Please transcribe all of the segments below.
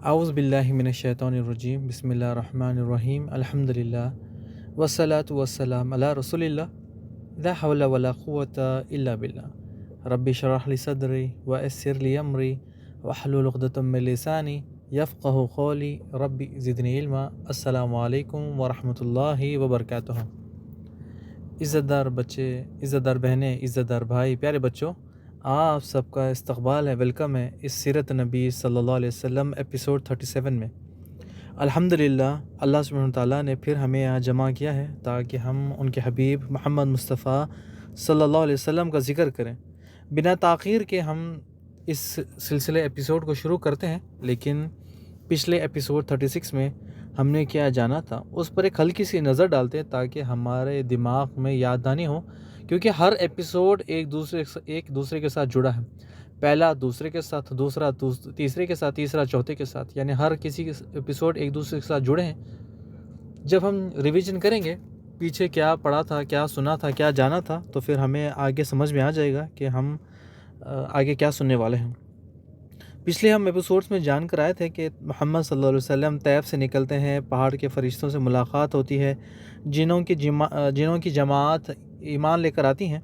اعوذ باللہ من الشیطان الرجیم بسم اللہ الرحمن الرحیم الحمدللہ والصلاة والسلام علی رسول اللہ لا حول ولا قوة الا باللہ رب اشرح لی صدری ویسر لی امری واحلل عقدۃ من لسانی یفقہوا قولی رب زدنی علما۔ السلام علیکم ورحمۃ اللہ وبرکاتہ۔ عزت دار بچے، عزت دار بہنیں، عزت دار بھائی، پیارے بچوں، آپ سب کا استقبال ہے، ویلکم ہے اس سیرت نبی صلی اللہ علیہ وسلم ایپیسوڈ 37 میں۔ الحمدللہ اللہ سبحانہ تعالیٰ نے پھر ہمیں یہاں جمع کیا ہے تاکہ ہم ان کے حبیب محمد مصطفیٰ صلی اللہ علیہ وسلم کا ذکر کریں۔ بنا تاخیر کے ہم اس سلسلے ایپیسوڈ کو شروع کرتے ہیں، لیکن پچھلے ایپیسوڈ 36 میں ہم نے کیا جانا تھا اس پر ایک ہلکی سی نظر ڈالتے ہیں تاکہ ہمارے دماغ میں یاد دہانی ہو، کیونکہ ہر ایپیسوڈ ایک دوسرے کے ساتھ جڑا ہے۔ پہلا دوسرے کے ساتھ، دوسرا تیسرے کے ساتھ، تیسرا چوتھے کے ساتھ، یعنی ہر کسی کے ایپیسوڈ ایک دوسرے کے ساتھ جڑے ہیں۔ جب ہم ریویژن کریں گے پیچھے کیا پڑھا تھا، کیا سنا تھا، کیا جانا تھا، تو پھر ہمیں آگے سمجھ میں آ جائے گا کہ ہم آگے کیا سننے والے ہیں۔ پچھلے ہم ایپیسوڈز میں جان کر آئے تھے کہ محمد صلی اللہ علیہ وسلم طیف سے نکلتے ہیں، پہاڑ کے فرشتوں سے ملاقات ہوتی ہے، جنوں کی جماعت ایمان لے کر آتی ہیں۔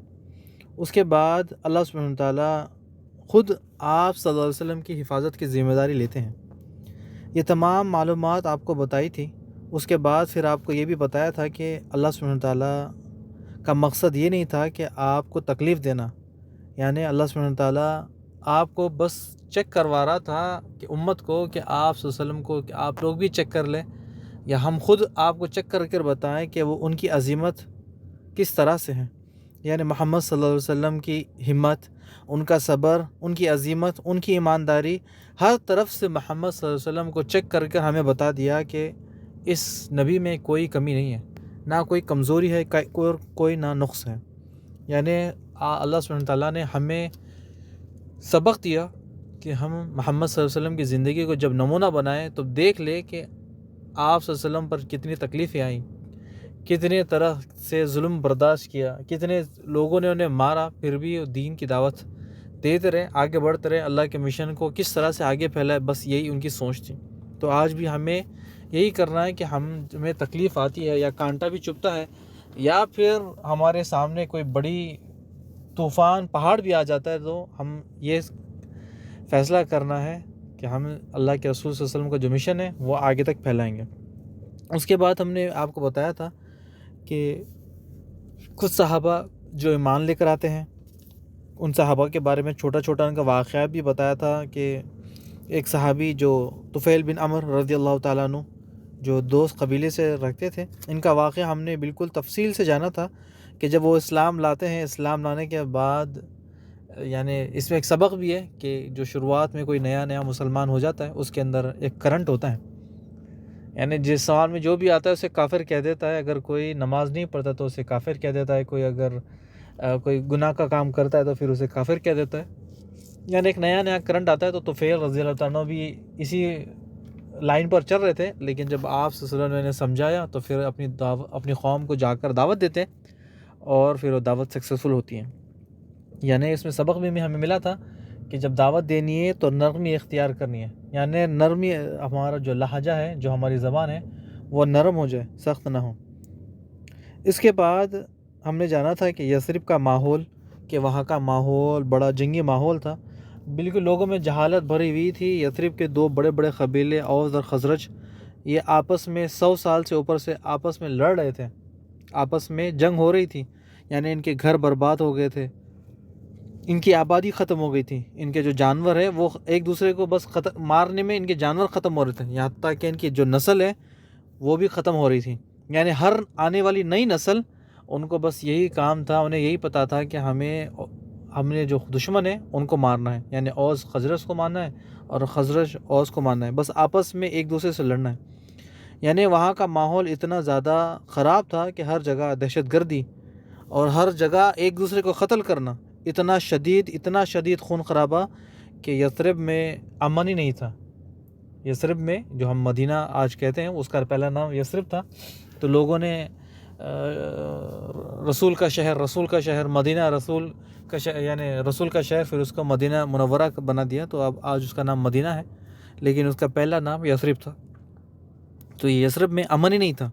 اس کے بعد اللہ سبحانہ تعالیٰ خود آپ صلی اللہ علیہ وسلم کی حفاظت کی ذمہ داری لیتے ہیں۔ یہ تمام معلومات آپ کو بتائی تھی۔ اس کے بعد پھر آپ کو یہ بھی بتایا تھا کہ اللہ سبحانہ تعالیٰ کا مقصد یہ نہیں تھا کہ آپ کو تکلیف دینا، یعنی اللہ سبحانہ تعالیٰ آپ کو بس چیک کروا رہا تھا کہ امت کو، کہ آپ صلی اللہ علیہ وسلم کو، کہ آپ لوگ بھی چیک کر لیں، یا ہم خود آپ کو چیک کر بتائیں کہ وہ ان کی عظمت کس طرح سے ہے۔ یعنی محمد صلی اللہ علیہ وسلم کی ہمت، ان کا صبر، ان کی عظمت، ان کی ایمانداری، ہر طرف سے محمد صلی اللہ علیہ وسلم کو چیک کر ہمیں بتا دیا کہ اس نبی میں کوئی کمی نہیں ہے، نہ کوئی کمزوری ہے، کوئی نہ نقص ہے۔ یعنی اللہ سبحانہ تعالیٰ نے ہمیں سبق دیا کہ ہم محمد صلی اللہ علیہ وسلم کی زندگی کو جب نمونہ بنائیں تو دیکھ لے کہ آپ صلی اللہ علیہ وسلم پر کتنی تکلیفیں آئیں، کتنے طرح سے ظلم برداشت کیا، کتنے لوگوں نے انہیں مارا، پھر بھی دین کی دعوت دیتے رہے، آگے بڑھتے رہے، اللہ کے مشن کو کس طرح سے آگے پھیلائے، بس یہی ان کی سوچ تھی۔ تو آج بھی ہمیں یہی کرنا ہے کہ ہمیں تکلیف آتی ہے یا کانٹا بھی چبھتا ہے، یا پھر ہمارے سامنے کوئی بڑی طوفان پہاڑ بھی آ جاتا ہے، تو ہم یہ فیصلہ کرنا ہے کہ ہم اللہ کے رسول صلی اللہ علیہ وسلم کا جو مشن ہے وہ آگے تک پھیلائیں گے۔ اس کے بعد ہم نے آپ کو بتایا تھا کہ کچھ صحابہ جو ایمان لے کر آتے ہیں، ان صحابہ کے بارے میں چھوٹا چھوٹا ان کا واقعہ بھی بتایا تھا کہ ایک صحابی جو طفیل بن عمرو رضی اللہ تعالیٰ عنہ، جو دوست قبیلے سے رکھتے تھے، ان کا واقعہ ہم نے بالکل تفصیل سے جانا تھا کہ جب وہ اسلام لاتے ہیں، اسلام لانے کے بعد یعنی اس میں ایک سبق بھی ہے کہ جو شروعات میں کوئی نیا مسلمان ہو جاتا ہے، اس کے اندر ایک کرنٹ ہوتا ہے، یعنی جس سوال میں جو بھی آتا ہے اسے کافر کہہ دیتا ہے۔ اگر کوئی نماز نہیں پڑھتا تو اسے کافر کہہ دیتا ہے، کوئی اگر کوئی گناہ کا کام کرتا ہے تو پھر اسے کافر کہہ دیتا ہے، یعنی ایک نیا کرنٹ آتا ہے۔ تو طفیل رضی اللہ تعالیٰ عنہ بھی اسی لائن پر چل رہے تھے، لیکن جب آپ صلی اللہ علیہ وسلم نے سمجھایا تو پھر اپنی قوم کو جا کر دعوت دیتے ہیں، اور پھر وہ دعوت سکسیسفل ہوتی ہے۔ یعنی اس میں سبق بھی ہمیں ملا تھا کہ جب دعوت دینی ہے تو نرمی اختیار کرنی ہے، یعنی نرمی، ہمارا جو لہجہ ہے، جو ہماری زبان ہے، وہ نرم ہو جائے، سخت نہ ہو۔ اس کے بعد ہم نے جانا تھا کہ یثرب کا ماحول، کہ وہاں کا ماحول بڑا جنگی ماحول تھا، بالکل لوگوں میں جہالت بھری ہوئی تھی۔ یثرب کے دو بڑے بڑے قبیلے اوس اور خزرج، یہ آپس میں 100 سال سے اوپر سے آپس میں لڑ رہے تھے، آپس میں جنگ ہو رہی تھی، یعنی ان کے گھر برباد ہو گئے تھے، ان کی آبادی ختم ہو گئی تھی، ان کے جو جانور ہیں وہ ایک دوسرے کو بس مارنے میں ان کے جانور ختم ہو رہے تھے، یہاں تک کہ ان کی جو نسل ہے وہ بھی ختم ہو رہی تھی۔ یعنی ہر آنے والی نئی نسل، ان کو بس یہی کام تھا، انہیں یہی پتہ تھا کہ ہم نے جو دشمن ہے ان کو مارنا ہے، یعنی اوس خزرج کو مارنا ہے اور خزرج اوس کو مارنا ہے، بس آپس میں ایک دوسرے سے لڑنا ہے۔ یعنی وہاں کا ماحول اتنا زیادہ خراب تھا کہ ہر جگہ دہشت گردی اور ہر جگہ ایک دوسرے کو قتل کرنا، اتنا شدید خون خرابہ کہ یثرب میں امن ہی نہیں تھا۔ یثرب میں، جو ہم مدینہ آج کہتے ہیں، اس کا پہلا نام یثرب تھا، تو لوگوں نے رسول کا شہر مدینہ، رسول کا شہر، یعنی رسول کا شہر، پھر اس کو مدینہ منورہ بنا دیا، تو اب آج اس کا نام مدینہ ہے۔ لیکن اس کا پہلا نام یثرب تھا، تو یہ یثرب میں امن ہی نہیں تھا۔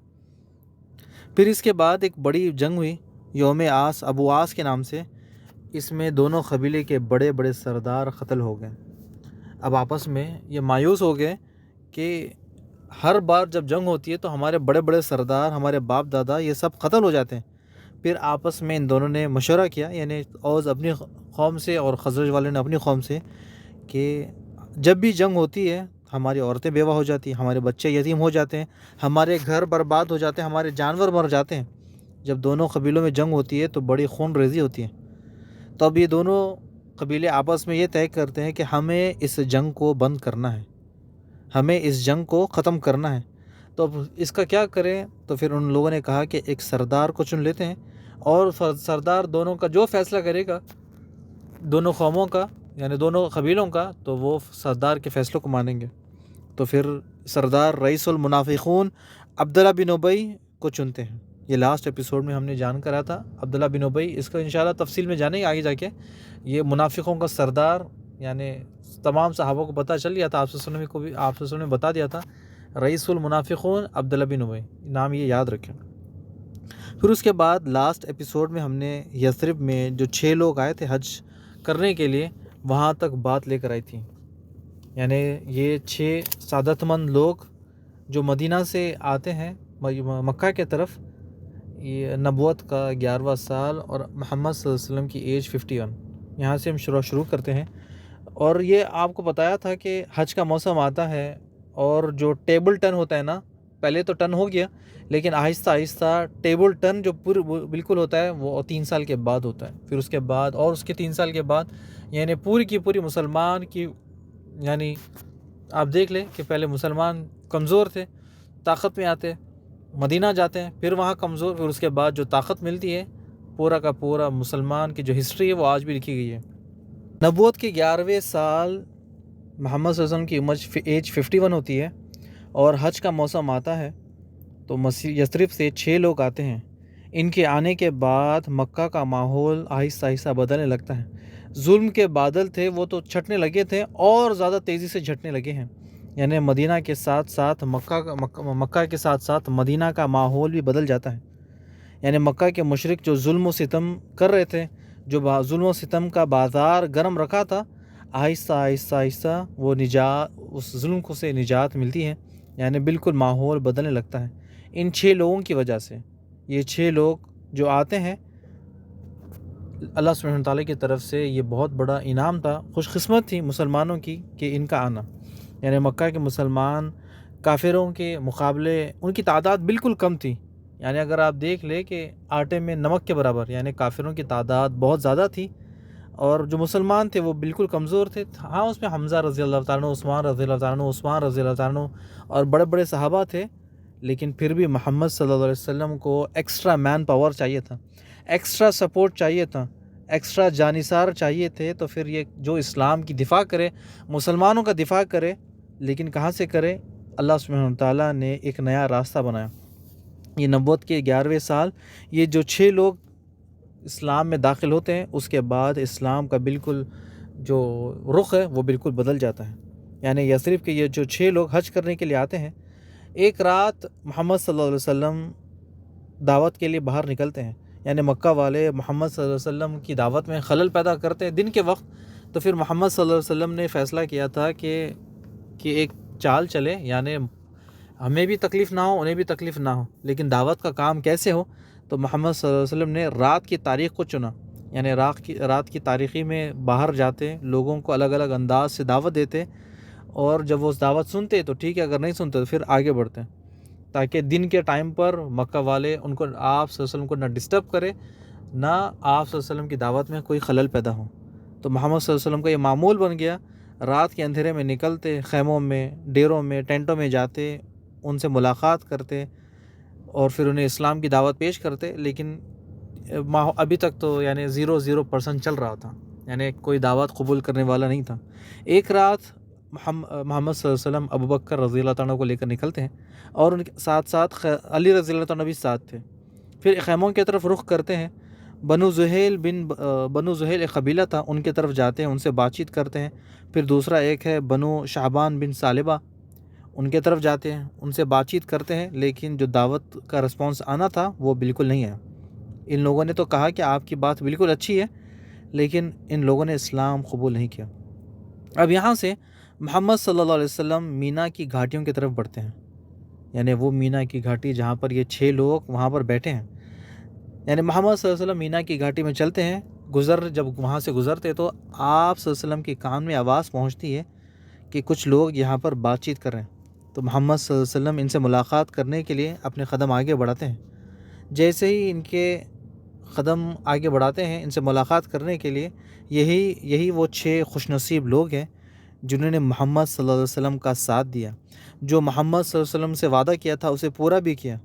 پھر اس کے بعد ایک بڑی جنگ ہوئی یوم آس، ابو آس کے نام سے۔ اس میں دونوں قبیلے کے بڑے بڑے سردار قتل ہو گئے۔ اب آپس میں یہ مایوس ہو گئے کہ ہر بار جب جنگ ہوتی ہے تو ہمارے بڑے بڑے سردار، ہمارے باپ دادا، یہ سب قتل ہو جاتے ہیں۔ پھر آپس میں ان دونوں نے مشورہ کیا، یعنی اوس اپنی قوم سے اور خزرج والے نے اپنی قوم سے، کہ جب بھی جنگ ہوتی ہے ہماری عورتیں بیوہ ہو جاتی ہیں، ہمارے بچے یتیم ہو جاتے ہیں، ہمارے گھر برباد ہو جاتے ہیں، ہمارے جانور مر جاتے ہیں۔ جب دونوں قبیلوں میں جنگ ہوتی ہے تو بڑی خون ریزی ہوتی ہے۔ تو اب یہ دونوں قبیلے آپس میں یہ طے کرتے ہیں کہ ہمیں اس جنگ کو بند کرنا ہے، ہمیں اس جنگ کو ختم کرنا ہے۔ تو اب اس کا کیا کریں؟ تو پھر ان لوگوں نے کہا کہ ایک سردار کو چن لیتے ہیں، اور سردار دونوں کا جو فیصلہ کرے گا، دونوں قوموں کا یعنی دونوں قبیلوں کا، تو وہ سردار کے فیصلوں کو مانیں گے۔ تو پھر سردار رئیس المنافقون عبداللہ بن ابی کو چنتے ہیں۔ یہ لاسٹ ایپیسوڈ میں ہم نے جان کرا تھا عبداللہ بن ابی، اس کا انشاءاللہ تفصیل میں جانیں گے آگے جا کے۔ یہ منافقوں کا سردار، یعنی تمام صحابہ کو پتہ چل گیا تھا، آپ صلی اللہ علیہ وسلم کو بھی آپ صلی اللہ علیہ وسلم نے بتا دیا تھا، رئیس المنافقون عبداللہ بن ابی، نام یہ یاد رکھیں۔ پھر اس کے بعد لاسٹ ایپیسوڈ میں ہم نے یثرب میں جو 6 لوگ آئے تھے حج کرنے کے لیے، وہاں تک بات لے کر آئی تھی۔ یعنی یہ 6 سعادت مند لوگ جو مدینہ سے آتے ہیں مکہ کے طرف، یہ نبوت کا 11واں سال اور محمد صلی اللہ علیہ وسلم کی ایج 51، یہاں سے ہم شروع کرتے ہیں۔ اور یہ آپ کو بتایا تھا کہ حج کا موسم آتا ہے اور جو ٹیبل ٹرن ہوتا ہے نا، پہلے تو ٹرن ہو گیا، لیکن آہستہ آہستہ ٹیبل ٹرن جو بالکل ہوتا ہے وہ 3 سال کے بعد ہوتا ہے۔ پھر اس کے بعد اور اس کے 3 سال کے بعد، یعنی پوری کی پوری مسلمان کی، یعنی آپ دیکھ لیں کہ پہلے مسلمان کمزور تھے، طاقت میں آتے، مدینہ جاتے ہیں، پھر وہاں کمزور، پھر اس کے بعد جو طاقت ملتی ہے، پورا کا پورا مسلمان کی جو ہسٹری ہے وہ آج بھی لکھی گئی ہے۔ نبوت کے 11ویں سال محمد صلی اللہ علیہ وسلم کی ایج 51 ہوتی ہے، اور حج کا موسم آتا ہے تو یثرب سے 6 لوگ آتے ہیں۔ ان کے آنے کے بعد مکہ کا ماحول آہستہ آہستہ بدلنے لگتا ہے۔ ظلم کے بادل تھے وہ تو چھٹنے لگے تھے، اور زیادہ تیزی سے جھٹنے لگے ہیں۔ یعنی مدینہ کے ساتھ ساتھ مکہ کے ساتھ ساتھ مدینہ کا ماحول بھی بدل جاتا ہے۔ یعنی مکہ کے مشرک جو ظلم و ستم کر رہے تھے، جو ظلم و ستم کا بازار گرم رکھا تھا، آہستہ آہستہ آہستہ وہ اس ظلم کو سے نجات ملتی ہے، یعنی بالکل ماحول بدلنے لگتا ہے ان 6 لوگوں کی وجہ سے۔ یہ 6 لوگ جو آتے ہیں، اللہ سبحانہ وتعالی کی طرف سے یہ بہت بڑا انعام تھا، خوش قسمت تھی مسلمانوں کی کہ ان کا آنا۔ یعنی مکہ کے مسلمان کافروں کے مقابلے ان کی تعداد بالکل کم تھی، یعنی اگر آپ دیکھ لیں کہ آٹے میں نمک کے برابر، یعنی کافروں کی تعداد بہت زیادہ تھی، اور جو مسلمان تھے وہ بالکل کمزور تھے۔ ہاں، اس میں حمزہ رضی اللہ تعالیٰ عنہ، عثمان رضی اللہ تعالیٰ عنہ، عثمان رضی اللہ تعالیٰ عنہ اور بڑے بڑے صحابہ تھے، لیکن پھر بھی محمد صلی اللہ علیہ وسلم کو ایکسٹرا مین پاور چاہیے تھا، ایکسٹرا سپورٹ چاہیے تھا، ایکسٹرا جانثار چاہیے تھے۔ تو پھر یہ جو اسلام کی دفاع کرے، مسلمانوں کا دفاع کرے، لیکن کہاں سے کرے؟ اللہ سبحانہ تعالیٰ نے ایک نیا راستہ بنایا۔ یہ نبوت کے 11ویں سال یہ جو 6 لوگ اسلام میں داخل ہوتے ہیں، اس کے بعد اسلام کا بالکل جو رخ ہے وہ بالکل بدل جاتا ہے۔ یعنی یثرب کے یہ جو 6 لوگ حج کرنے کے لیے آتے ہیں، ایک رات محمد صلی اللہ علیہ وسلم دعوت کے لیے باہر نکلتے ہیں، یعنی مکہ والے محمد صلی اللہ علیہ وسلم کی دعوت میں خلل پیدا کرتے ہیں دن کے وقت۔ تو پھر محمد صلی اللہ علیہ وسلم نے فیصلہ کیا تھا کہ ایک چال چلے، یعنی ہمیں بھی تکلیف نہ ہو، انہیں بھی تکلیف نہ ہو، لیکن دعوت کا کام کیسے ہو؟ تو محمد صلی اللہ علیہ وسلم نے رات کی تاریخ کو چنا، یعنی رات کی تاریخی میں باہر جاتے، لوگوں کو الگ الگ انداز سے دعوت دیتے، اور جب وہ اس دعوت سنتے تو ٹھیک ہے، اگر نہیں سنتے تو پھر آگے بڑھتے، تاکہ دن کے ٹائم پر مکہ والے ان کو، آپ صلی اللہ علیہ وسلم کو نہ ڈسٹرب کرے، نہ آپ صلی اللہ علیہ وسلم کی دعوت میں کوئی خلل پیدا ہو۔ تو محمد صلی اللہ علیہ وسلم کا یہ معمول بن گیا، رات کے اندھیرے میں نکلتے، خیموں میں، ڈیروں میں، ٹینٹوں میں جاتے، ان سے ملاقات کرتے اور پھر انہیں اسلام کی دعوت پیش کرتے۔ لیکن ابھی تک تو یعنی 0% چل رہا تھا، یعنی کوئی دعوت قبول کرنے والا نہیں تھا۔ ایک رات محمد صلی اللہ علیہ وسلم ابوبکر رضی اللہ تعالیٰ کو لے کر نکلتے ہیں، اور ان کے ساتھ ساتھ علی رضی اللہ تعالیٰ بھی ساتھ تھے۔ پھر خیموں کی طرف رخ کرتے ہیں، بنو زہیل ایک قبیلہ تھا، ان کی طرف جاتے ہیں، ان سے بات چیت کرتے ہیں۔ پھر دوسرا ایک ہے بنو شعبان بن ثعلبہ، ان کی طرف جاتے ہیں، ان سے بات چیت کرتے ہیں، لیکن جو دعوت کا رسپانس آنا تھا وہ بالکل نہیں آیا۔ ان لوگوں نے تو کہا کہ آپ کی بات بالکل اچھی ہے، لیکن ان لوگوں نے اسلام قبول نہیں کیا۔ اب یہاں سے محمد صلی اللہ علیہ وسلم مینا کی گھاٹیوں کی طرف بڑھتے ہیں، یعنی وہ مینا کی گھاٹی جہاں پر یہ 6 لوگ وہاں پر بیٹھے ہیں، یعنی محمد صلی اللہ علیہ وسلم مینا کی گھاٹی میں چلتے ہیں۔ جب وہاں سے گزرتے تو آپ صلی اللہ علیہ وسلم کے کان میں آواز پہنچتی ہے کہ کچھ لوگ یہاں پر بات چیت کر رہے ہیں۔ تو محمد صلی اللہ علیہ وسلم ان سے ملاقات کرنے کے لیے اپنے قدم آگے بڑھاتے ہیں۔ جیسے ہی ان کے قدم آگے بڑھاتے ہیں ان سے ملاقات کرنے کے لیے، یہی وہ 6 خوش نصیب لوگ ہیں جنہوں نے محمد صلی اللہ علیہ وسلم کا ساتھ دیا، جو محمد صلی اللہ علیہ وسلم سے وعدہ کیا تھا اسے پورا بھی کیا۔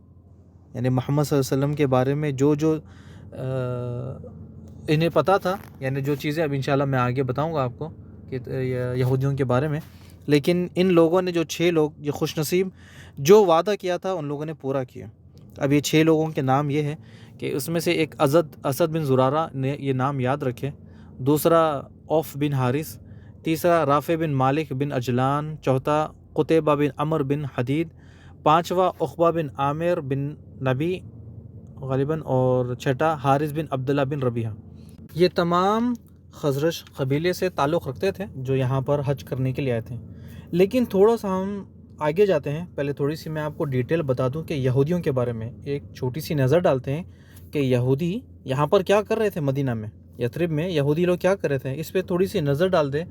یعنی محمد صلی اللہ علیہ وسلم کے بارے میں جو انہیں پتہ تھا، یعنی جو چیزیں اب انشاءاللہ میں آگے بتاؤں گا آپ کو کہ یہودیوں کے بارے میں، لیکن ان لوگوں نے جو 6 لوگ یہ خوش نصیب جو وعدہ کیا تھا ان لوگوں نے پورا کیا۔ اب یہ 6 لوگوں کے نام یہ ہے کہ اس میں سے ایک اسد بن زرارہ نے یہ نام یاد رکھے، دوسرا اوف بن حارث، تیسرا رافع بن مالک بن اجلان، چوتھا قتیبہ بن عمر بن حدید، پانچواں عقبہ بن عامر بن نبی غالباً، اور چھٹا حارث بن عبداللہ بن ربیعہ۔ یہ تمام خزرج قبیلے سے تعلق رکھتے تھے جو یہاں پر حج کرنے کے لیے آئے تھے۔ لیکن تھوڑا سا ہم آگے جاتے ہیں، پہلے تھوڑی سی میں آپ کو ڈیٹیل بتا دوں کہ یہودیوں کے بارے میں ایک چھوٹی سی نظر ڈالتے ہیں کہ یہودی یہاں پر کیا کر رہے تھے، مدینہ میں یثرب میں یہودی لوگ کیا کر رہے تھے، اس پہ تھوڑی سی نظر ڈال دیں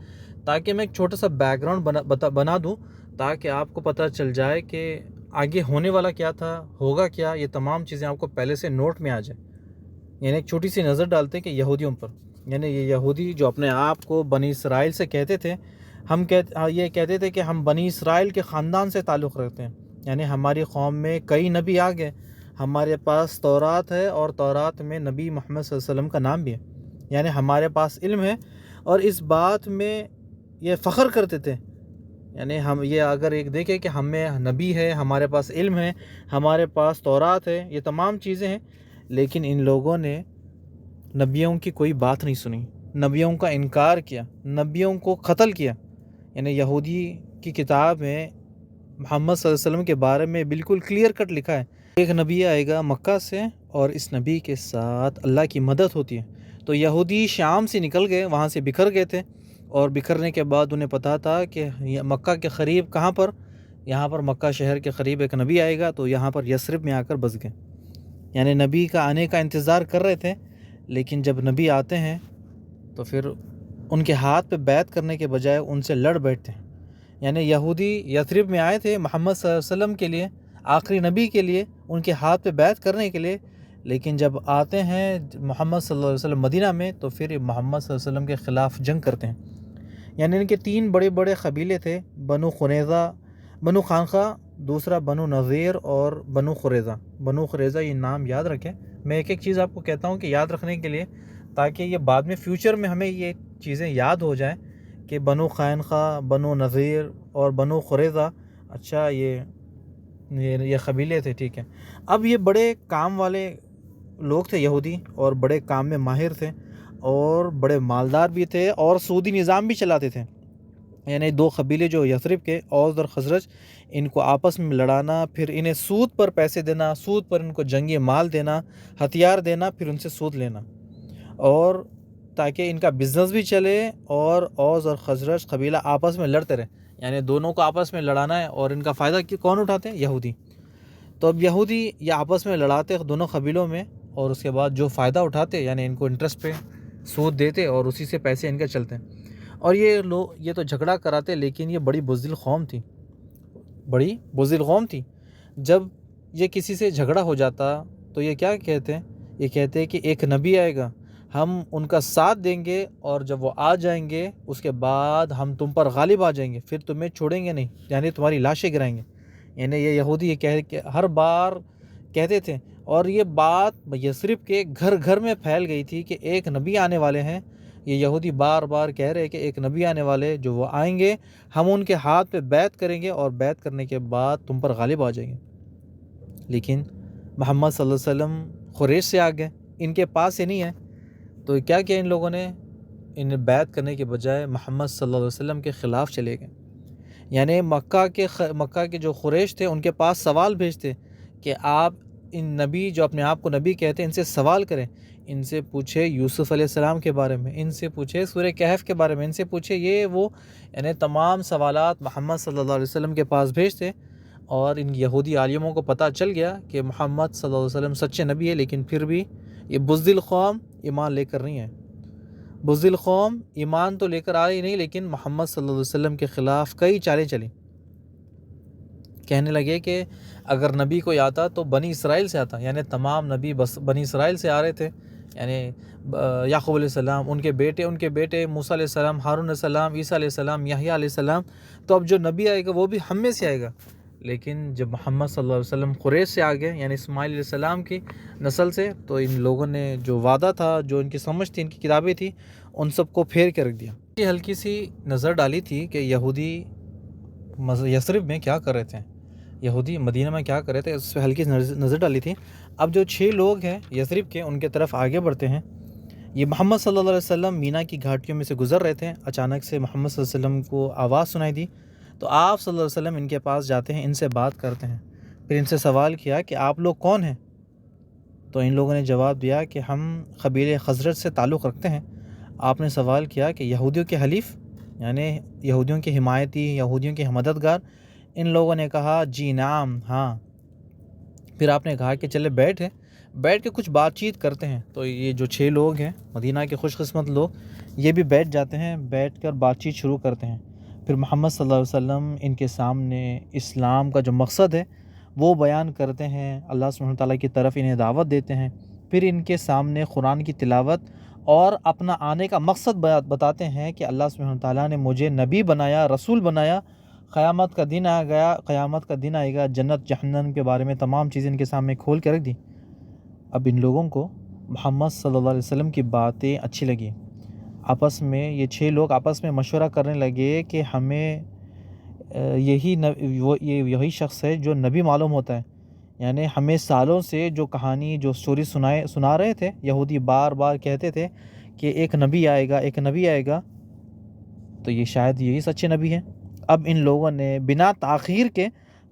تاکہ میں ایک چھوٹا سا بیک گراؤنڈ بنا دوں، تاکہ آپ کو پتہ چل جائے کہ آگے ہونے والا کیا تھا، ہوگا کیا، یہ تمام چیزیں آپ کو پہلے سے نوٹ میں آ جائیں۔ یعنی ایک چھوٹی سی نظر ڈالتے ہیں کہ یہودیوں پر، یعنی یہ یہودی جو اپنے آپ کو بنی اسرائیل سے کہتے تھے، یہ کہتے تھے کہ ہم بنی اسرائیل کے خاندان سے تعلق رکھتے ہیں، یعنی ہماری قوم میں کئی نبی آ گئے، ہمارے پاس تورات ہے اور تورات میں نبی محمد صلی اللہ علیہ وسلم کا نام بھی ہے، یعنی ہمارے پاس علم ہے، اور اس بات میں یہ فخر کرتے تھے۔ یعنی ہم یہ اگر ایک دیکھیں کہ ہمیں نبی ہے، ہمارے پاس علم ہے، ہمارے پاس تورات ہے، یہ تمام چیزیں ہیں، لیکن ان لوگوں نے نبیوں کی کوئی بات نہیں سنی، نبیوں کا انکار کیا، نبیوں کو قتل کیا۔ یعنی یہودی کی کتاب میں محمد صلی اللہ علیہ وسلم کے بارے میں بالکل کلیئر کٹ لکھا ہے، ایک نبی آئے گا مکہ سے اور اس نبی کے ساتھ اللہ کی مدد ہوتی ہے۔ تو یہودی شام سے نکل گئے، وہاں سے بکھر گئے تھے، اور بکھرنے کے بعد انہیں پتہ تھا کہ مکہ کے قریب کہاں پر، یہاں پر مکہ شہر کے قریب ایک نبی آئے گا، تو یہاں پر یثرب میں آ کر بس گئے۔ یعنی نبی کا آنے کا انتظار کر رہے تھے، لیکن جب نبی آتے ہیں تو پھر ان کے ہاتھ پہ بیعت کرنے کے بجائے ان سے لڑ بیٹھتے ہیں۔ یعنی یہودی یثرب میں آئے تھے محمد صلی اللہ علیہ وسلم کے لیے، آخری نبی کے لیے، ان کے ہاتھ پہ بیعت کرنے کے لیے، لیکن جب آتے ہیں محمد صلی اللہ علیہ وسلم مدینہ میں تو پھر محمد صلی اللہ علیہ وسلم کے خلاف جنگ کرتے ہیں۔ یعنی ان کے 3 بڑے بڑے قبیلے تھے، بنو قینقاع، دوسرا بنو نذیر اور بنو قریظہ۔ یہ نام یاد رکھیں، میں ایک چیز آپ کو کہتا ہوں کہ یاد رکھنے کے لیے، تاکہ یہ بعد میں فیوچر میں ہمیں یہ چیزیں یاد ہو جائیں کہ بنو قینقاع، بنو نذیر اور بنو قریظہ، اچھا یہ قبیلے تھے، ٹھیک ہے۔ اب یہ بڑے کام والے لوگ تھے یہودی، اور بڑے کام میں ماہر تھے، اور بڑے مالدار بھی تھے، اور سودی نظام بھی چلاتے تھے۔ یعنی 2 قبیلے جو یثرب کے، اوس اور خزرج، ان کو آپس میں لڑانا، پھر انہیں سود پر پیسے دینا، سود پر ان کو جنگی مال دینا، ہتھیار دینا، پھر ان سے سود لینا، اور تاکہ ان کا بزنس بھی چلے، اور اوس اور خزرج قبیلہ آپس میں لڑتے رہے۔ یعنی دونوں کو آپس میں لڑانا ہے، اور ان کا فائدہ کون اٹھاتے ہیں؟ یہودی۔ تو اب یہودی یہ آپس میں لڑاتے دونوں قبیلوں میں، اور اس کے بعد جو فائدہ اٹھاتے، یعنی ان کو انٹرسٹ پہ سود دیتے، اور اسی سے پیسے ان کے چلتے ہیں۔ اور یہ تو جھگڑا کراتے، لیکن یہ بڑی بزدل قوم تھی۔ جب یہ کسی سے جھگڑا ہو جاتا تو یہ کیا کہتے ہیں؟ یہ کہتے ہیں کہ ایک نبی آئے گا، ہم ان کا ساتھ دیں گے، اور جب وہ آ جائیں گے اس کے بعد ہم تم پر غالب آ جائیں گے، پھر تمہیں چھوڑیں گے نہیں، یعنی تمہاری لاشیں گرائیں گے۔ یعنی یہ یہودی یہ کہہ کے ہر بار کہتے تھے، اور یہ بات یثرب کے گھر گھر میں پھیل گئی تھی کہ ایک نبی آنے والے ہیں۔ یہ یہودی بار بار کہہ رہے کہ ایک نبی آنے والے، جو وہ آئیں گے، ہم ان کے ہاتھ پہ بیعت کریں گے، اور بیعت کرنے کے بعد تم پر غالب آ جائیں گے۔ لیکن محمد صلی اللہ علیہ وسلم قریش سے آ گئے، ان کے پاس سے نہیں ہے، تو کیا کیا ان لوگوں نے، انہیں بیعت کرنے کے بجائے محمد صلی اللہ علیہ وسلم کے خلاف چلے گئے. یعنی مکہ کے جو قریش تھے ان کے پاس سوال بھیجتے کہ آپ ان نبی جو اپنے آپ کو نبی کہتے ہیں ان سے سوال کریں، ان سے پوچھے یوسف علیہ السلام کے بارے میں، ان سے پوچھے سورہ کہف کے بارے میں، ان سے پوچھے یہ وہ، یعنی تمام سوالات محمد صلی اللہ علیہ وسلم کے پاس بھیجتے. اور ان یہودی عالموں کو پتہ چل گیا کہ محمد صلی اللہ علیہ وسلم سچے نبی ہے، لیکن پھر بھی یہ بزدل قوم ایمان لے کر نہیں ہے. بزدل قوم ایمان تو لے کر آئی نہیں، لیکن محمد صلی اللہ علیہ وسلم کے خلاف کئی چالیں چلیں. کہنے لگے کہ اگر نبی کوئی آتا تو بنی اسرائیل سے آتا، یعنی تمام نبی بس بنی اسرائیل سے آ رہے تھے. یعنی یعقوب علیہ السلام، ان کے بیٹے موسیٰ علیہ السلام، ہارون علیہ السلام، عیسیٰ علیہ السلام، یحییٰ علیہ السلام. تو اب جو نبی آئے گا وہ بھی ہم میں سے آئے گا. لیکن جب محمد صلی اللہ علیہ وسلم قریش سے آ گئے، یعنی اسماعیل علیہ السلام کی نسل سے، تو ان لوگوں نے جو وعدہ تھا، جو ان کی سمجھ تھی، ان کی کتابیں تھی، ان سب کو پھیر کے رکھ دیا. یہ ہلکی سی نظر ڈالی تھی کہ یہودی یثرب میں کیا کر رہے تھے، یہودی مدینہ میں کیا کر رہے تھے، اس پہ ہلکی نظر ڈالی تھی. اب جو 6 لوگ ہیں یثرب کے، ان کے طرف آگے بڑھتے ہیں. یہ محمد صلی اللہ علیہ وسلم مینا کی گھاٹیوں میں سے گزر رہے تھے. اچانک سے محمد صلی اللہ علیہ وسلم کو آواز سنائی دی، تو آپ صلی اللہ علیہ وسلم ان کے پاس جاتے ہیں، ان سے بات کرتے ہیں. پھر ان سے سوال کیا کہ آپ لوگ کون ہیں؟ تو ان لوگوں نے جواب دیا کہ ہم قبیلہ خزرج سے تعلق رکھتے ہیں. آپ نے سوال کیا کہ یہودیوں کے حلیف، یعنی یہودیوں کے حمایتی، یہودیوں کے مددگار؟ ان لوگوں نے کہا جی نعم، ہاں. پھر آپ نے کہا کہ چلے بیٹھ کے کچھ بات چیت کرتے ہیں. تو یہ جو 6 لوگ ہیں مدینہ کے خوش قسمت لوگ، یہ بھی بیٹھ جاتے ہیں، بیٹھ کر بات چیت شروع کرتے ہیں. پھر محمد صلی اللہ علیہ وسلم ان کے سامنے اسلام کا جو مقصد ہے وہ بیان کرتے ہیں، اللہ سبحانہ وتعالیٰ کی طرف انہیں دعوت دیتے ہیں. پھر ان کے سامنے قرآن کی تلاوت اور اپنا آنے کا مقصد بتاتے ہیں کہ اللہ سبحانہ وتعالیٰ نے مجھے نبی بنایا، رسول بنایا، قیامت کا دن آئے گا، جنت جہنم کے بارے میں تمام چیزیں ان کے سامنے کھول کے رکھ دی. اب ان لوگوں کو محمد صلی اللہ علیہ وسلم کی باتیں اچھی لگی. آپس میں یہ 6 لوگ آپس میں مشورہ کرنے لگے کہ ہمیں یہی شخص ہے جو نبی معلوم ہوتا ہے. یعنی ہمیں سالوں سے جو کہانی، جو سٹوری سنا رہے تھے یہودی، بار بار کہتے تھے کہ ایک نبی آئے گا، ایک نبی آئے گا، تو یہ شاید یہی سچے نبی ہیں. اب ان لوگوں نے بنا تاخیر کے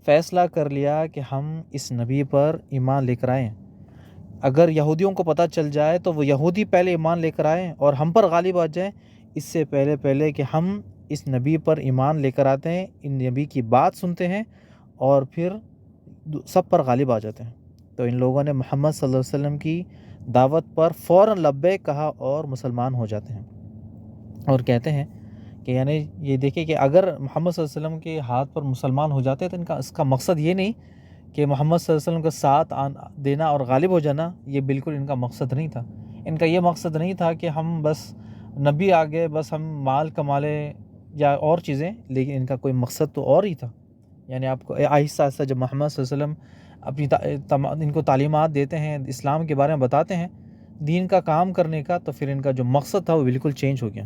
فیصلہ کر لیا کہ ہم اس نبی پر ایمان لے کر آئیں. اگر یہودیوں کو پتہ چل جائے تو وہ یہودی پہلے ایمان لے کر آئیں اور ہم پر غالب آ جائیں، اس سے پہلے کہ ہم اس نبی پر ایمان لے کر آتے ہیں، ان نبی کی بات سنتے ہیں اور پھر سب پر غالب آ جاتے ہیں. تو ان لوگوں نے محمد صلی اللہ علیہ وسلم کی دعوت پر فوراً لبیک کہا اور مسلمان ہو جاتے ہیں. اور کہتے ہیں کہ یعنی یہ دیکھیں کہ اگر محمد صلی اللہ علیہ وسلم کے ہاتھ پر مسلمان ہو جاتے تو اس کا مقصد یہ نہیں کہ محمد صلی اللہ علیہ وسلم کا ساتھ دینا اور غالب ہو جانا، یہ بالکل ان کا مقصد نہیں تھا. ان کا یہ مقصد نہیں تھا کہ ہم بس نبی آگے بس ہم مال کما لیں یا اور چیزیں، لیکن ان کا کوئی مقصد تو اور ہی تھا. یعنی آپ کو آہستہ آہستہ جب محمد صلی اللہ علیہ وسلم اپنی ان کو تعلیمات دیتے ہیں، اسلام کے بارے میں بتاتے ہیں، دین کا کام کرنے کا، تو پھر ان کا جو مقصد تھا وہ بالکل چینج ہو گیا.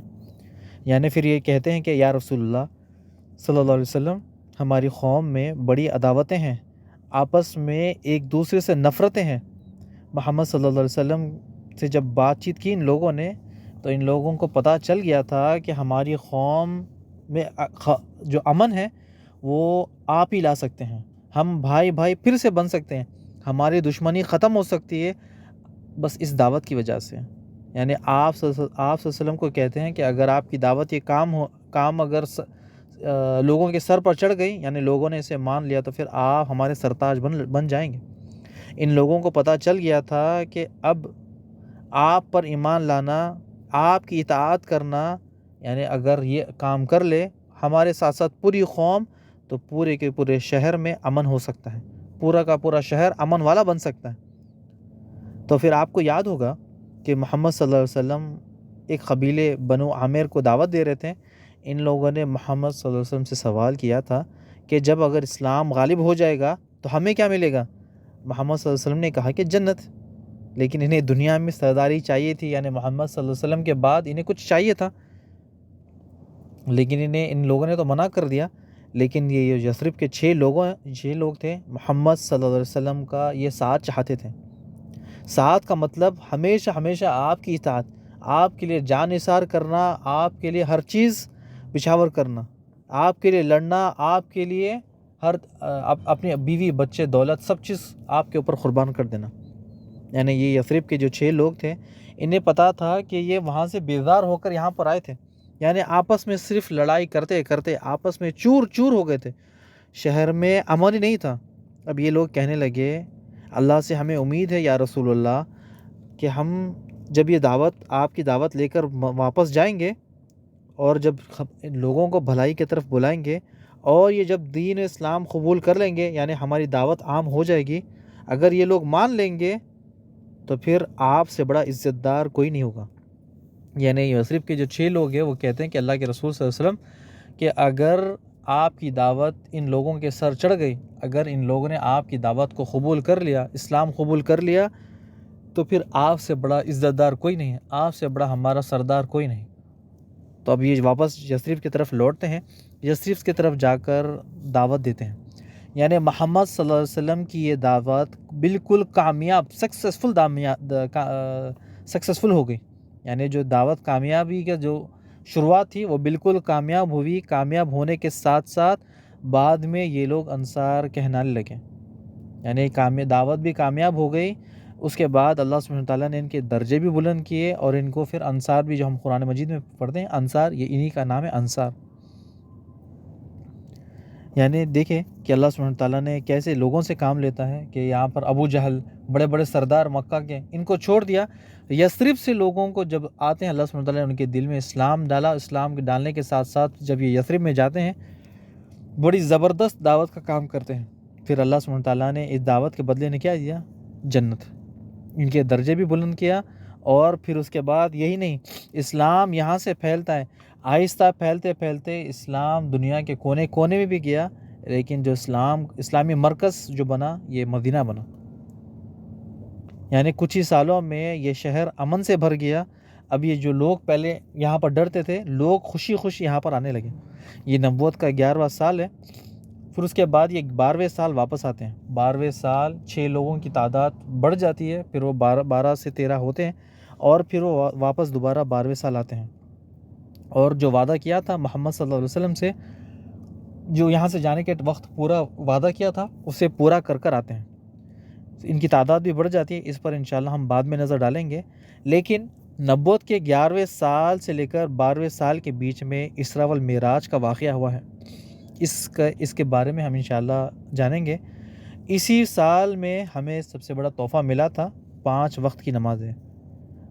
یعنی پھر یہ کہتے ہیں کہ یا رسول اللہ صلی اللہ علیہ وسلم، ہماری قوم میں بڑی عداوتیں ہیں، آپس میں ایک دوسرے سے نفرتیں ہیں. محمد صلی اللہ علیہ وسلم سے جب بات چیت کی ان لوگوں نے، تو ان لوگوں کو پتہ چل گیا تھا کہ ہماری قوم میں جو امن ہے وہ آپ ہی لا سکتے ہیں. ہم بھائی پھر سے بن سکتے ہیں، ہماری دشمنی ختم ہو سکتی ہے بس اس دعوت کی وجہ سے. یعنی آپ صلی اللہ علیہ وسلم کو کہتے ہیں کہ اگر آپ کی دعوت یہ کام اگر لوگوں کے سر پر چڑھ گئی، یعنی لوگوں نے اسے مان لیا، تو پھر آپ ہمارے سرتاج بن جائیں گے. ان لوگوں کو پتہ چل گیا تھا کہ اب آپ پر ایمان لانا، آپ کی اطاعت کرنا، یعنی اگر یہ کام کر لے ہمارے ساتھ ساتھ پوری قوم، تو پورے کے پورے شہر میں امن ہو سکتا ہے، پورا کا پورا شہر امن والا بن سکتا ہے. تو پھر آپ کو یاد ہوگا کہ محمد صلی اللہ علیہ وسلم ایک قبیلے بنو عامر کو دعوت دے رہے تھے. ان لوگوں نے محمد صلی اللہ علیہ وسلم سے سوال کیا تھا کہ جب اگر اسلام غالب ہو جائے گا تو ہمیں کیا ملے گا؟ محمد صلی اللہ علیہ وسلم نے کہا کہ جنت. لیکن انہیں دنیا میں سرداری چاہیے تھی، یعنی محمد صلی اللہ علیہ وسلم کے بعد انہیں کچھ چاہیے تھا، لیکن ان لوگوں نے تو منع کر دیا. لیکن یہ یثرب کے 6 لوگ تھے، محمد صلی اللہ علیہ وسلم کا یہ ساتھ چاہتے تھے. ساتھ کا مطلب ہمیشہ ہمیشہ آپ کی اطاعت، آپ کے لیے جان نثار کرنا، آپ کے لیے ہر چیز پشاور کرنا، آپ کے لیے لڑنا، آپ کے لیے ہر اپنی بیوی بچے دولت سب چیز آپ کے اوپر قربان کر دینا۔ یعنی یہ یثرب کے جو 6 لوگ تھے، انہیں پتہ تھا کہ یہ وہاں سے بیزار ہو کر یہاں پر آئے تھے، یعنی آپس میں صرف لڑائی کرتے کرتے آپس میں چور چور ہو گئے تھے، شہر میں امن ہی نہیں تھا۔ اب یہ لوگ کہنے لگے اللہ سے ہمیں امید ہے یا رسول اللہ کہ ہم جب یہ دعوت آپ کی دعوت لے کر واپس جائیں گے اور جب لوگوں کو بھلائی کی طرف بلائیں گے اور یہ جب دین اسلام قبول کر لیں گے، یعنی ہماری دعوت عام ہو جائے گی، اگر یہ لوگ مان لیں گے تو پھر آپ سے بڑا عزت دار کوئی نہیں ہوگا۔ یعنی یثرب کے جو 6 لوگ ہیں وہ کہتے ہیں کہ اللہ کے رسول صلی اللہ علیہ وسلم کہ اگر آپ کی دعوت ان لوگوں کے سر چڑھ گئی، اگر ان لوگوں نے آپ کی دعوت کو قبول کر لیا، اسلام قبول کر لیا، تو پھر آپ سے بڑا عزت دار کوئی نہیں ہے، آپ سے بڑا ہمارا سردار کوئی نہیں۔ تو اب یہ واپس یثرب کی طرف لوٹتے ہیں، یثرب کی طرف جا کر دعوت دیتے ہیں۔ یعنی محمد صلی اللہ علیہ وسلم کی یہ دعوت بالکل کامیاب سکسیسفل ہو گئی، یعنی جو دعوت کامیابی کا جو شروعات تھی وہ بالکل کامیاب ہوئی۔ کامیاب ہونے کے ساتھ ساتھ بعد میں یہ لوگ انصار کہلانے لگے، یعنی دعوت بھی کامیاب ہو گئی۔ اس کے بعد اللہ سبحانہ وتعالیٰ نے ان کے درجے بھی بلند کیے اور ان کو پھر انصار بھی، جو ہم قرآن مجید میں پڑھتے ہیں انصار، یہ انہی کا نام ہے انصار۔ یعنی دیکھیں کہ اللہ سبحانہ وتعالیٰ نے کیسے لوگوں سے کام لیتا ہے کہ یہاں پر ابو جہل، بڑے بڑے سردار مکہ کے، ان کو چھوڑ دیا۔ یثرب سے لوگوں کو جب آتے ہیں، اللہ سبحانہ وتعالیٰ نے ان کے دل میں اسلام ڈالا، اسلام کے ڈالنے کے ساتھ ساتھ جب یہ یثرب میں جاتے ہیں بڑی زبردست دعوت کا کام کرتے ہیں، پھر اللہ سبحانہ وتعالیٰ نے اس دعوت کے بدلے نے کیا دیا؟ جنت، ان کے درجے بھی بلند کیا۔ اور پھر اس کے بعد یہی نہیں، اسلام یہاں سے پھیلتا ہے، آہستہ پھیلتے پھیلتے اسلام دنیا کے کونے کونے میں بھی گیا، لیکن جو اسلامی مرکز جو بنا یہ مدینہ بنا۔ یعنی کچھ ہی سالوں میں یہ شہر امن سے بھر گیا۔ اب یہ جو لوگ پہلے یہاں پر ڈرتے تھے، لوگ خوشی خوشی یہاں پر آنے لگے۔ یہ نبوت کا 11واں سال ہے۔ پھر اس کے بعد یہ 12ویں سال واپس آتے ہیں۔ 12ویں سال 6 لوگوں کی تعداد بڑھ جاتی ہے، پھر وہ 12 سے 13 ہوتے ہیں اور پھر وہ واپس دوبارہ 12ویں سال آتے ہیں، اور جو وعدہ کیا تھا محمد صلی اللہ علیہ وسلم سے، جو یہاں سے جانے کے وقت پورا وعدہ کیا تھا، اسے پورا کر کر آتے ہیں۔ ان کی تعداد بھی بڑھ جاتی ہے، اس پر انشاءاللہ ہم بعد میں نظر ڈالیں گے۔ لیکن نبوت کے 11ویں سال سے لے کر 12ویں سال کے بیچ میں اسراء والمعراج کا واقعہ ہوا ہے، اس کے بارے میں ہم انشاءاللہ جانیں گے۔ اسی سال میں ہمیں سب سے بڑا تحفہ ملا تھا 5 وقت کی نمازیں۔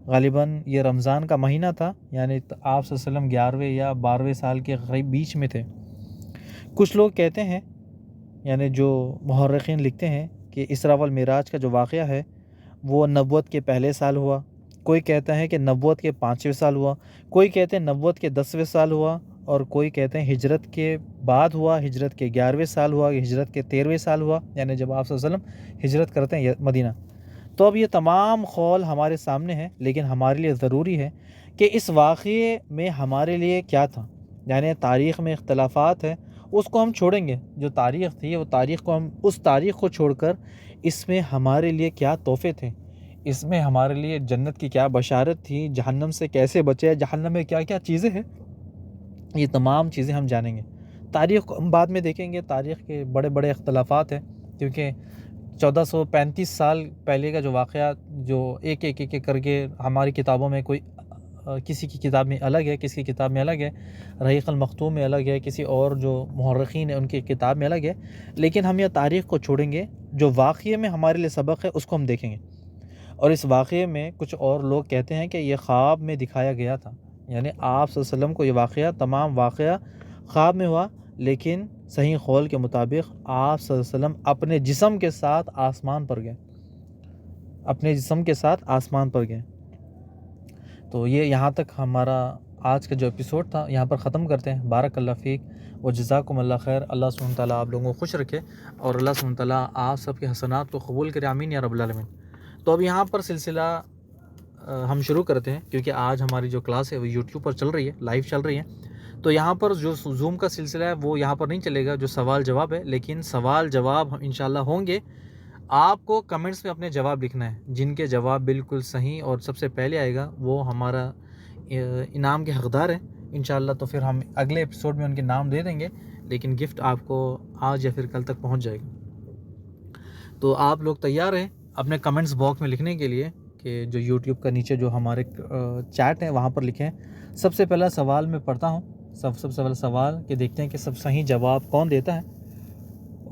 غالباً یہ رمضان کا مہینہ تھا، یعنی آپ صلی اللہ علیہ وسلم 11ویں یا 12ویں سال کے قریب بیچ میں تھے۔ کچھ لوگ کہتے ہیں، یعنی جو محرخین لکھتے ہیں کہ اسراء والمعراج کا جو واقعہ ہے وہ نبوت کے پہلے سال ہوا، کوئی کہتا ہے کہ نبوت کے 5ویں سال ہوا، کوئی کہتے ہیں نبوت کے 10ویں سال ہوا، اور کوئی کہتے ہیں ہجرت کے بعد ہوا، ہجرت کے 11ویں سال ہوا، ہجرت کے 13ویں سال ہوا، یعنی جب آپ صلی اللہ علیہ وسلم ہجرت کرتے ہیں مدینہ۔ تو اب یہ تمام قول ہمارے سامنے ہیں، لیکن ہمارے لیے ضروری ہے کہ اس واقعے میں ہمارے لیے کیا تھا۔ یعنی تاریخ میں اختلافات ہیں، اس کو ہم چھوڑیں گے، جو تاریخ تھی وہ تاریخ کو ہم اس تاریخ کو چھوڑ کر اس میں ہمارے لیے کیا تحفے تھے، اس میں ہمارے لیے جنت کی کیا بشارت تھی، جہنم سے کیسے بچے، جہنم میں کیا کیا چیزیں ہیں، یہ تمام چیزیں ہم جانیں گے۔ تاریخ کو ہم بعد میں دیکھیں گے، تاریخ کے بڑے بڑے اختلافات ہیں، کیونکہ 1435 سال پہلے کا جو واقعہ، جو ایک کر کے ہماری کتابوں میں کسی کی کتاب میں الگ ہے، کسی کی کتاب میں الگ ہے، رحیق المختوم میں الگ ہے، کسی اور جو محرخین ہیں ان کی کتاب میں الگ ہے، لیکن ہم یہ تاریخ کو چھوڑیں گے، جو واقعے میں ہمارے لیے سبق ہے اس کو ہم دیکھیں گے۔ اور اس واقعے میں کچھ اور لوگ کہتے ہیں کہ یہ خواب میں دکھایا گیا تھا، یعنی آپ صلی اللہ علیہ وسلم کو یہ واقعہ، تمام واقعہ خواب میں ہوا، لیکن صحیح قول کے مطابق آپ صلی اللہ علیہ وسلم اپنے جسم کے ساتھ آسمان پر گئے، اپنے جسم کے ساتھ آسمان پر گئے۔ تو یہ یہاں تک ہمارا آج کا جو ایپیسوڈ تھا یہاں پر ختم کرتے ہیں۔ بارک اللہ فیک و جزاکم اللہ خیر۔ اللہ سبحانہ تعالیٰ آپ لوگوں کو خوش رکھے، اور اللہ سبحانہ تعالیٰ آپ سب کے حسنات کو قبول کرے، آمین یا رب العالمین۔ تو اب یہاں پر سلسلہ ہم شروع کرتے ہیں، کیونکہ آج ہماری جو کلاس ہے وہ یوٹیوب پر چل رہی ہے، لائیو چل رہی ہے، تو یہاں پر جو زوم کا سلسلہ ہے وہ یہاں پر نہیں چلے گا، جو سوال جواب ہے، لیکن سوال جواب انشاءاللہ ہوں گے آپ کو کمنٹس میں اپنے جواب لکھنا ہے، جن کے جواب بالکل صحیح اور سب سے پہلے آئے گا وہ ہمارا انعام کے حقدار ہیں انشاءاللہ۔ تو پھر ہم اگلے ایپیسوڈ میں ان کے نام دے دیں گے، لیکن گفٹ آپ کو آج یا پھر کل تک پہنچ جائے گا۔ تو آپ لوگ تیار ہیں اپنے کمنٹس باکس میں لکھنے کے لیے کہ جو یوٹیوب کا نیچے جو ہمارے چیٹ ہے وہاں پر لکھیں۔ سب سے پہلا سوال میں پڑھتا ہوں، سب سے پہلا سوال کہ دیکھتے ہیں کہ سب صحیح جواب کون دیتا ہے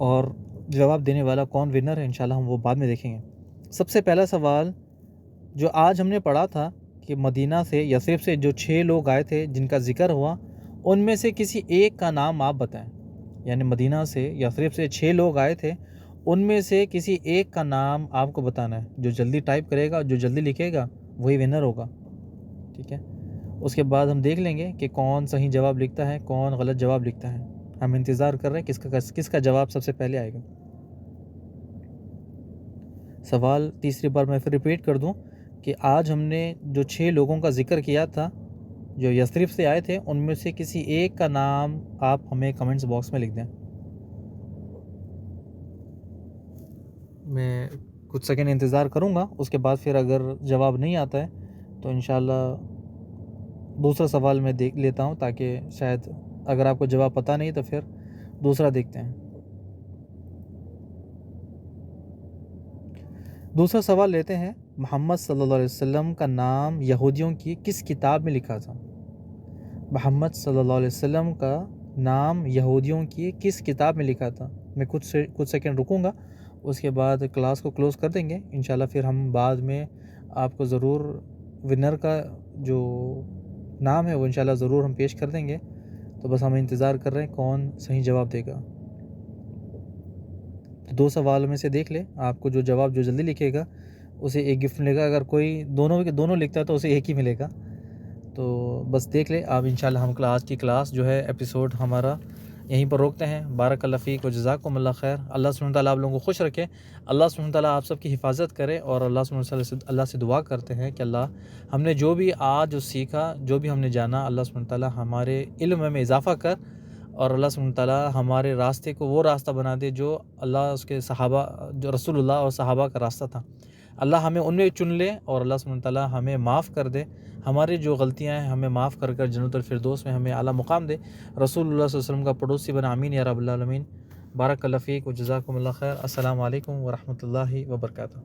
اور جواب دینے والا کون ونر ہے، انشاءاللہ ہم وہ بعد میں دیکھیں گے۔ سب سے پہلا سوال جو آج ہم نے پڑھا تھا کہ مدینہ سے یثرب سے جو 6 لوگ آئے تھے جن کا ذکر ہوا، ان میں سے کسی ایک کا نام آپ بتائیں۔ یعنی مدینہ سے یثرب سے 6 لوگ آئے تھے، ان میں سے کسی ایک کا نام آپ کو بتانا ہے۔ جو جلدی ٹائپ کرے گا، جو جلدی لکھے گا وہی ونر ہوگا، ٹھیک ہے۔ اس کے بعد ہم دیکھ لیں گے کہ کون صحیح جواب لکھتا ہے، کون غلط جواب لکھتا ہے۔ ہم انتظار کر رہے ہیں کس کا جواب سب سے پہلے آئے گا۔ سوال تیسری بار میں پھر ریپیٹ کر دوں کہ آج ہم نے جو 6 لوگوں کا ذکر کیا تھا جو یثرب سے آئے تھے، ان میں سے کسی ایک کا نام آپ ہمیں کمنٹس باکس میں لکھ دیں۔ میں کچھ سیکنڈ انتظار کروں گا، اس کے بعد پھر اگر جواب نہیں آتا ہے تو انشاءاللہ دوسرا سوال میں دیکھ لیتا ہوں، تاکہ شاید اگر آپ کو جواب پتہ نہیں تو پھر دوسرا دیکھتے ہیں۔ دوسرا سوال لیتے ہیں، محمد صلی اللہ علیہ وسلم کا نام یہودیوں کی کس کتاب میں لکھا تھا؟ محمد صلی اللہ علیہ وسلم کا نام یہودیوں کی کس کتاب میں لکھا تھا؟ میں کچھ سیکنڈ رکوں گا، اس کے بعد کلاس کو کلوز کر دیں گے انشاءاللہ۔ پھر ہم بعد میں آپ کو ضرور ونر کا جو نام ہے وہ انشاءاللہ ضرور ہم پیش کر دیں گے۔ تو بس ہم انتظار کر رہے ہیں کون صحیح جواب دے گا۔ تو 2 سوالوں میں سے دیکھ لیں، آپ کو جو جواب جو جلدی لکھے گا اسے ایک گفٹ ملے گا، اگر کوئی دونوں لکھتا ہے تو اسے ایک ہی ملے گا۔ تو بس دیکھ لیں آپ انشاءاللہ۔ ہم کی کلاس جو ہے ایپیسوڈ ہمارا یہیں پر روکتے ہیں۔ بارک اللہ فیک و جزاکم اللہ خیر۔ اللہ سبحانہ تعالیٰ آپ لوگوں کو خوش رکھے، اللہ سبحانہ تعالیٰ آپ سب کی حفاظت کرے، اور اللہ سے دعا کرتے ہیں کہ اللہ ہم نے جو بھی آج سیکھا، جو بھی ہم نے جانا، اللہ سبحانہ تعالیٰ ہمارے علم میں اضافہ کر، اور اللہ سبحانہ تعالیٰ ہمارے راستے کو وہ راستہ بنا دے جو اللہ اس کے صحابہ، جو رسول اللہ اور صحابہ کا راستہ تھا۔ اللہ ہمیں ان میں چن لے، اور اللہ سبحانہ تعالیٰ ہمیں معاف کر دے، ہماری جو غلطیاں ہیں ہمیں معاف کر جنت الفردوس میں ہمیں اعلیٰ مقام دے، رسول اللہ صلی اللہ علیہ وسلم کا پڑوسی بنا، آمین یا رب العالمین۔ بارک اللہ فیک و جزاکم اللہ خیر۔ السلام علیکم ورحمۃ اللہ وبرکاتہ۔